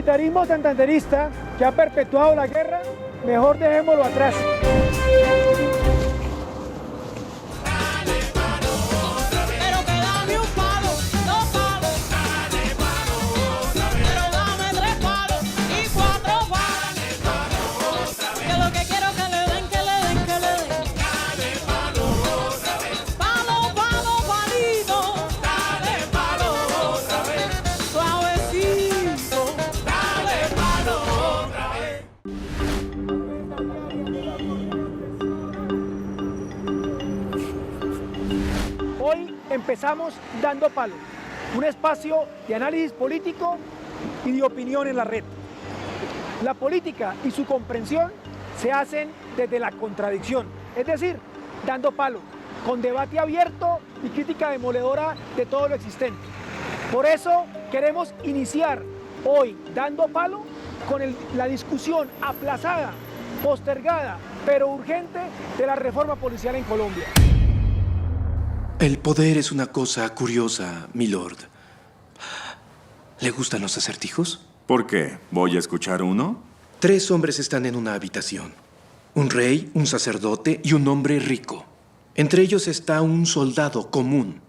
militarismo santanderista que ha perpetuado la guerra, mejor dejémoslo atrás. Hoy empezamos Dando Palo, un espacio de análisis político y de opinión en la red. La política y su comprensión se hacen desde la contradicción, es decir, dando palo, con debate abierto y crítica demoledora de todo lo existente. Por eso queremos iniciar hoy Dando Palo con la discusión aplazada, postergada, pero urgente de la reforma policial en Colombia. El poder es una cosa curiosa, milord. ¿Le gustan los acertijos? ¿Por qué? ¿Voy a escuchar uno? 3 hombres están en una habitación. Un rey, un sacerdote y un hombre rico. Entre ellos está un soldado común.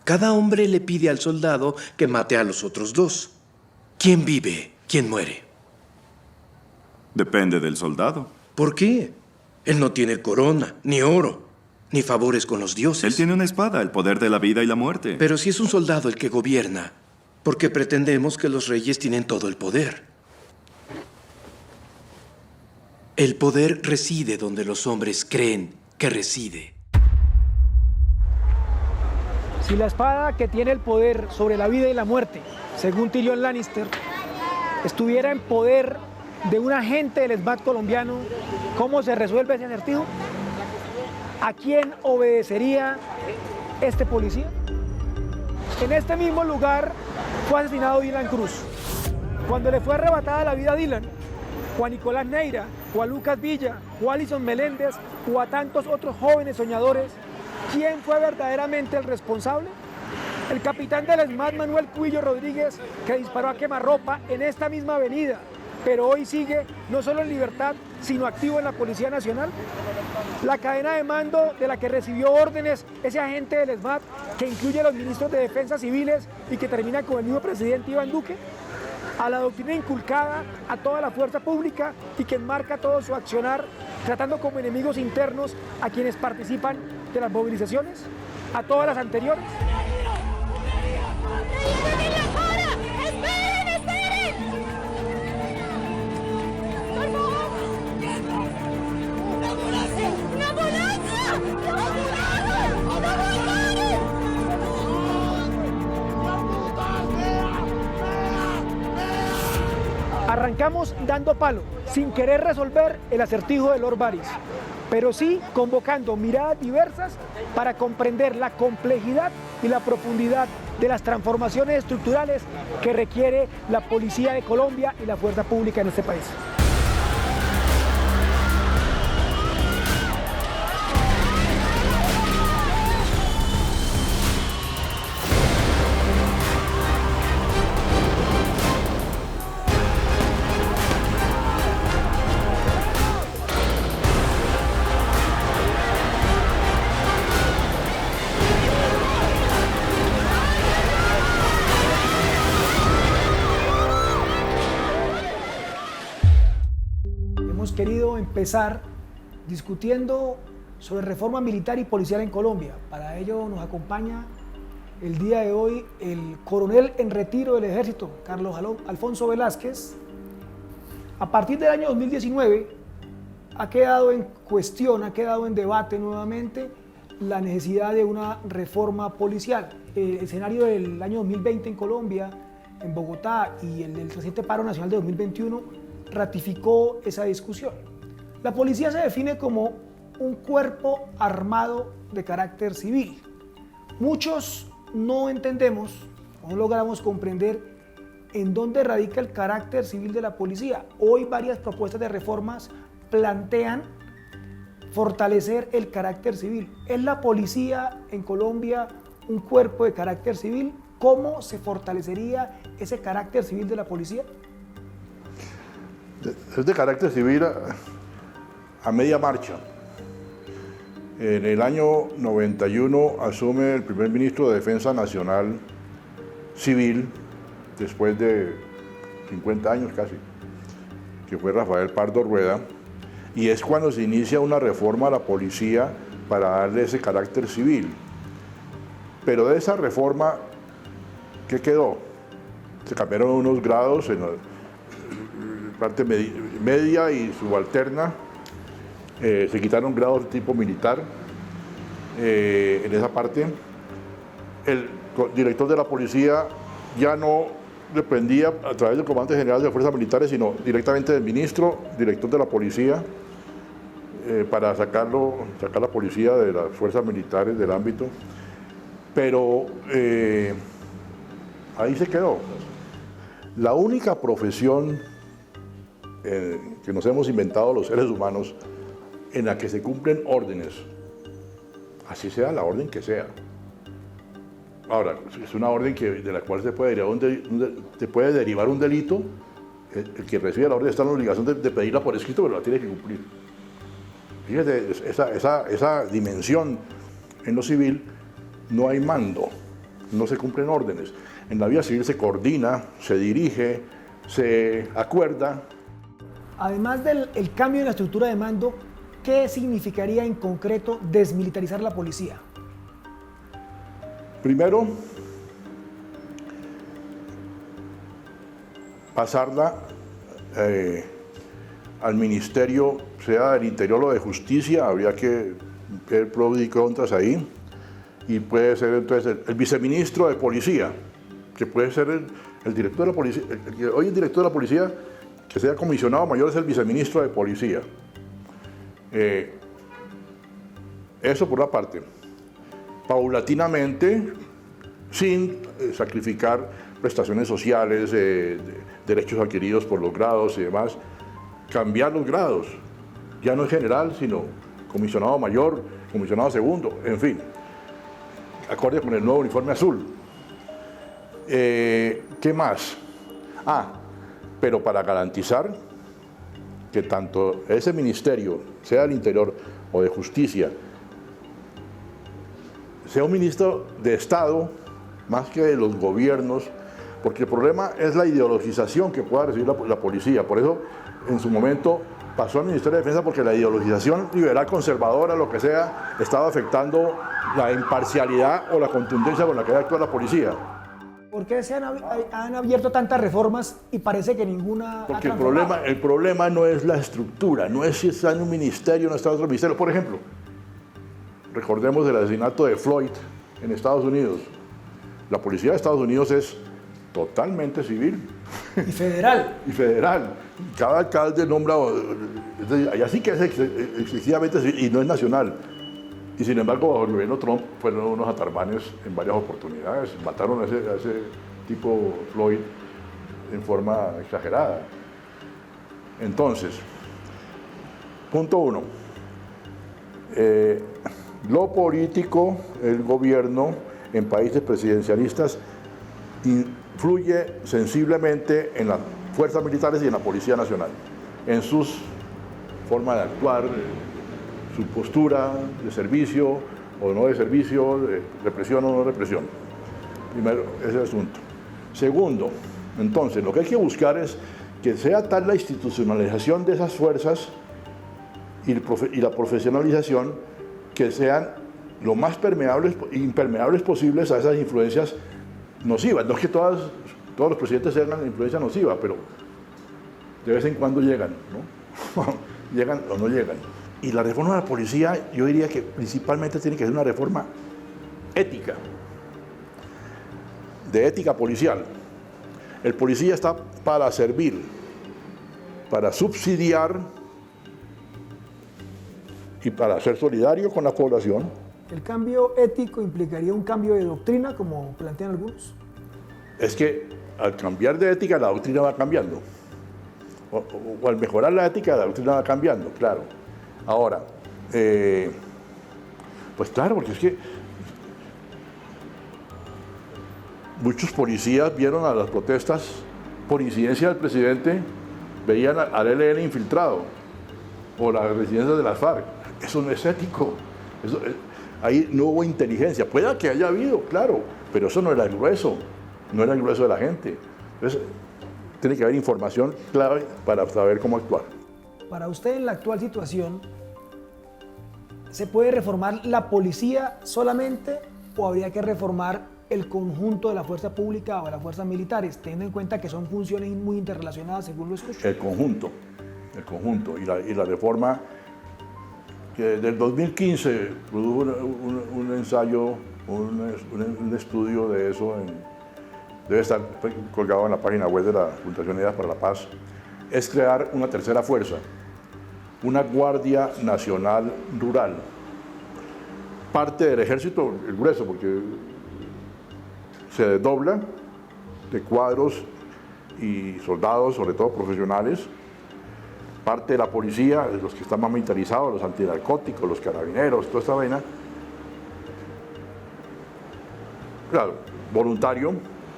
Cada hombre le pide al soldado que mate a los otros 2. ¿Quién vive? ¿Quién muere? Depende del soldado. ¿Por qué? Él no tiene corona, ni oro, ni favores con los dioses. Él tiene una espada, el poder de la vida y la muerte. Pero si es un soldado el que gobierna, ¿por qué pretendemos que los reyes tienen todo el poder? El poder reside donde los hombres creen que reside. Si la espada que tiene el poder sobre la vida y la muerte, según Tyrion Lannister, estuviera en poder de un agente del SMAT colombiano, ¿cómo se resuelve ese acertijo? ¿A quién obedecería este policía? En este mismo lugar fue asesinado Dylan Cruz. Cuando le fue arrebatada la vida a Dylan, o a Nicolás Neira, o a Lucas Villa, o a Alison Meléndez, o a tantos otros jóvenes soñadores, ¿quién fue verdaderamente el responsable? El capitán del SMAT, Manuel Cubillo Rodríguez, que disparó a quemarropa en esta misma avenida, pero hoy sigue no solo en libertad, sino activo en la Policía Nacional. La cadena de mando de la que recibió órdenes ese agente del SMAT, que incluye a los ministros de Defensa civiles y que termina con el mismo presidente Iván Duque, a la doctrina inculcada a toda la fuerza pública y que enmarca todo su accionar, tratando como enemigos internos a quienes participan de las movilizaciones, a todas las anteriores. Arrancamos dando palo, sin querer resolver el acertijo de Lord Varys, pero sí convocando miradas diversas para comprender la complejidad y la profundidad de las transformaciones estructurales que requiere la Policía de Colombia y la fuerza pública en este país. Querido empezar discutiendo sobre reforma militar y policial en Colombia. Para ello nos acompaña el día de hoy el coronel en retiro del ejército, Carlos Alfonso Velázquez. A partir del año 2019 ha quedado en cuestión, ha quedado en debate nuevamente la necesidad de una reforma policial. El escenario del año 2020 en Colombia, en Bogotá, y el del reciente paro nacional de 2021 ratificó esa discusión. La policía se define como un cuerpo armado de carácter civil. Muchos no entendemos, no logramos comprender en dónde radica el carácter civil de la policía. Hoy varias propuestas de reformas plantean fortalecer el carácter civil. ¿Es la policía en Colombia un cuerpo de carácter civil? ¿Cómo se fortalecería ese carácter civil de la policía? Es de carácter civil a media marcha. En el año 91 asume el primer ministro de Defensa Nacional civil, después de 50 años casi, que fue Rafael Pardo Rueda, y es cuando se inicia una reforma a la policía para darle ese carácter civil. Pero de esa reforma, ¿qué quedó? Se cambiaron unos grados en la parte media y subalterna, se quitaron grados de tipo militar en esa parte. El director de la policía ya no dependía a través del comandante general de las fuerzas militares, sino directamente del ministro, director de la policía, para sacar la policía de las fuerzas militares del ámbito. Pero ahí se quedó. La única profesión que nos hemos inventado los seres humanos en la que se cumplen órdenes, así sea la orden que sea. Ahora, es una orden de la cual se puede derivar un delito. El que recibe la orden está en la obligación de pedirla por escrito, pero la tiene que cumplir. Fíjate, esa dimensión en lo civil, no hay mando, no se cumplen órdenes. En la vida civil se coordina, se dirige, se acuerda. Además del cambio en la estructura de mando, ¿qué significaría en concreto desmilitarizar la policía? Primero, pasarla al Ministerio, sea del Interior o de Justicia, habría que ver pros y contras ahí, y puede ser entonces el viceministro de Policía, que puede ser el director de la policía, el que hoy es director de la policía, que sea comisionado mayor, es el viceministro de Policía. Eso por una parte. Paulatinamente, sin sacrificar prestaciones sociales, derechos adquiridos por los grados y demás, cambiar los grados. Ya no es general, sino comisionado mayor, comisionado segundo, en fin, acorde con el nuevo uniforme azul. ¿Qué más? Pero para garantizar que tanto ese ministerio, sea del Interior o de Justicia, sea un ministro de Estado, más que de los gobiernos, porque el problema es la ideologización que pueda recibir la policía. Por eso, en su momento, pasó al Ministerio de Defensa, porque la ideologización liberal, conservadora, lo que sea, estaba afectando la imparcialidad o la contundencia con la que actúa la policía. ¿Por qué se han abierto tantas reformas y parece que ninguna Porque ha transformado? el problema no es la estructura, no es si está en un ministerio o no está en otro ministerio. Por ejemplo, recordemos el asesinato de Floyd en Estados Unidos. La policía de Estados Unidos es totalmente civil. Y federal. Y federal. Cada alcalde nombra, allá sí que es excesivamente civil y no es nacional. Y sin embargo, bajo el gobierno Trump fueron unos atarmanes en varias oportunidades. Mataron a ese tipo Floyd en forma exagerada. Entonces, punto uno. Lo político, el gobierno en países presidencialistas influye sensiblemente en las fuerzas militares y en la Policía Nacional, en sus formas de actuar, su postura de servicio o no de servicio, de represión o no represión. Primero, ese asunto. Segundo, entonces, lo que hay que buscar es que sea tal la institucionalización de esas fuerzas y la profesionalización que sean lo más impermeables posibles a esas influencias nocivas. No es que todos los presidentes tengan influencia nociva, pero de vez en cuando llegan, ¿no? Llegan o no llegan. Y la reforma de la policía, yo diría que principalmente tiene que ser una reforma ética, de ética policial. El policía está para servir, para subsidiar y para ser solidario con la población. ¿El cambio ético implicaría un cambio de doctrina, como plantean algunos? Es que al cambiar de ética, la doctrina va cambiando. O al mejorar la ética, la doctrina va cambiando, claro. Ahora, pues claro, porque es que muchos policías vieron a las protestas por incidencia del presidente veían al ELN infiltrado o las residencias de las FARC. Eso no es ético. Ahí no hubo inteligencia. Puede que haya habido, claro, pero eso no era el grueso, no era el grueso de la gente. Entonces, tiene que haber información clave para saber cómo actuar. Para usted, en la actual situación, ¿se puede reformar la policía solamente o habría que reformar el conjunto de la fuerza pública o de las fuerzas militares, teniendo en cuenta que son funciones muy interrelacionadas, según lo escucho? El conjunto. Y la reforma que desde el 2015 produjo un ensayo, un estudio de eso, debe estar colgado en la página web de la Fundación Unidas para la Paz, es crear una tercera fuerza, una Guardia Nacional Rural, parte del ejército, el grueso, porque se desdobla de cuadros y soldados, sobre todo profesionales, parte de la policía, de los que están más militarizados, los antinarcóticos, los carabineros, toda esta vaina. Claro, voluntario,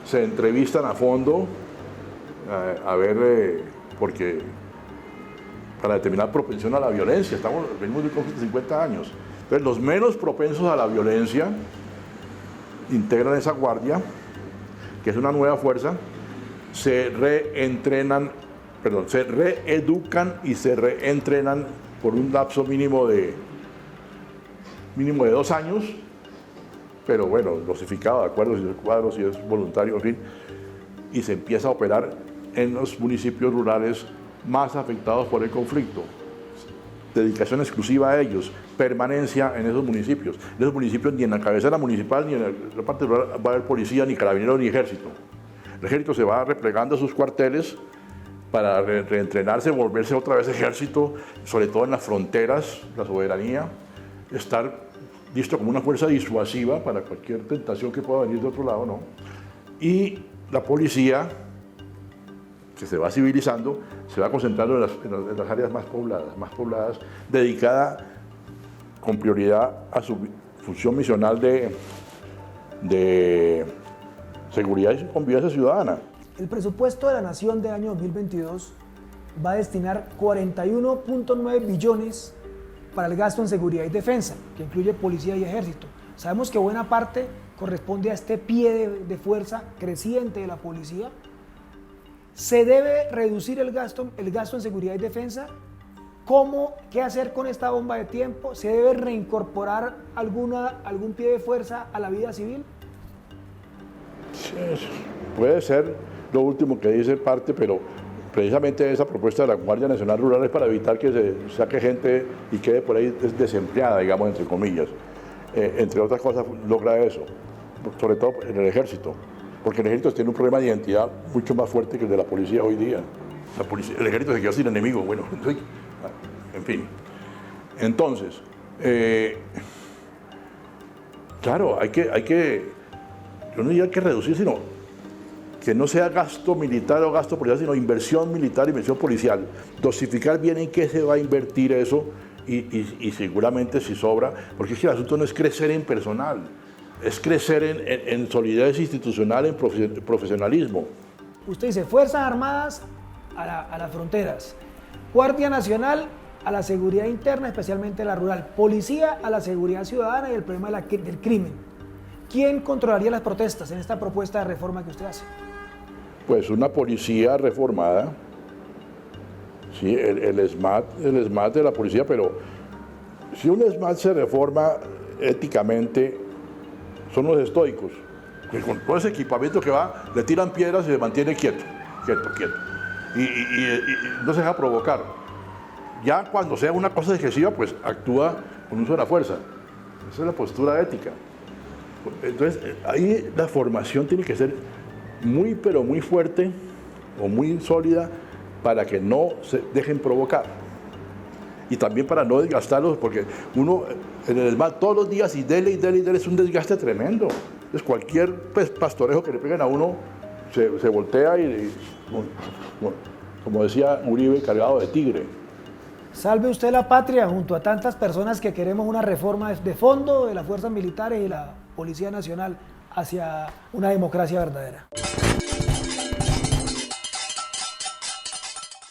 se entrevistan a fondo, a ver, porque para determinar propensión a la violencia, venimos de conflicto de 50 años. Entonces, los menos propensos a la violencia integran esa guardia, que es una nueva fuerza, se reeducan y se reentrenan por un lapso mínimo de 2 años, pero bueno, dosificado, de acuerdo si es cuadro, si es voluntario, en fin, y se empieza a operar en los municipios rurales más afectados por el conflicto. Dedicación exclusiva a ellos, permanencia en esos municipios. En esos municipios ni en la cabecera municipal ni en la parte rural va a haber policía, ni carabineros, ni ejército. El ejército se va replegando a sus cuarteles para reentrenarse, volverse otra vez ejército, sobre todo en las fronteras, la soberanía, estar listo como una fuerza disuasiva para cualquier tentación que pueda venir de otro lado, ¿no? Y la policía, que se va civilizando, se va concentrando en las áreas más pobladas, dedicada con prioridad a su función misional de seguridad y convivencia ciudadana. El presupuesto de la Nación del año 2022 va a destinar 41.9 billones para el gasto en seguridad y defensa, que incluye policía y ejército. Sabemos que buena parte corresponde a este pie de fuerza creciente de la policía. ¿Se debe reducir el gasto en seguridad y defensa? ¿Qué hacer con esta bomba de tiempo? ¿Se debe reincorporar algún pie de fuerza a la vida civil? Sí, puede ser lo último que dice parte, pero precisamente esa propuesta de la Guardia Nacional Rural es para evitar que se saque gente y quede por ahí desempleada, digamos, entre comillas. Entre otras cosas, logra eso, sobre todo en el ejército, porque el ejército tiene un problema de identidad mucho más fuerte que el de la policía hoy día. El ejército se quedó sin enemigo, bueno, en fin. Entonces, claro, yo no diría que reducir, sino que no sea gasto militar o gasto policial, sino inversión militar, inversión policial. Dosificar bien en qué se va a invertir eso y seguramente si sobra, porque es que el asunto no es crecer en personal, es crecer en solidez institucional, en profesionalismo. Usted dice Fuerzas Armadas a las fronteras, Guardia Nacional a la seguridad interna, especialmente la rural, Policía a la seguridad ciudadana y el problema del crimen. ¿Quién controlaría las protestas en esta propuesta de reforma que usted hace? Pues una policía reformada, sí, el SMAT de la policía, pero si un SMAT se reforma éticamente, son los estoicos, que con todo ese equipamiento que va, le tiran piedras y se mantiene quieto. Y no se deja provocar. Ya cuando sea una cosa excesiva, pues actúa con uso de la fuerza. Esa es la postura ética. Entonces, ahí la formación tiene que ser muy, pero muy fuerte o muy sólida para que no se dejen provocar. Y también para no desgastarlos, porque uno en el SMAT todos los días y dele es un desgaste tremendo. Entonces, cualquier pastorejo que le peguen a uno se voltea y como decía Uribe, cargado de tigre. Salve usted la patria junto a tantas personas que queremos una reforma de fondo de las fuerzas militares y la Policía Nacional hacia una democracia verdadera.